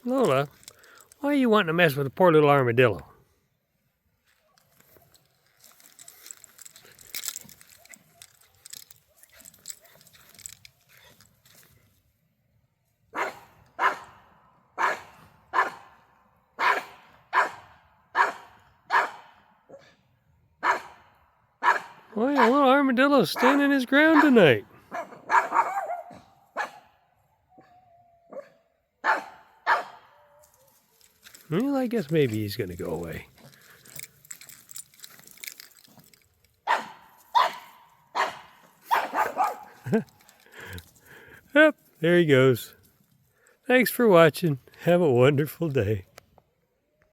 Lola, why are you wanting to mess with a poor little armadillo? Why a little armadillo standing his ground tonight? Well, I guess maybe he's going to go away. Yep, there he goes. Thanks for watching. Have a wonderful day.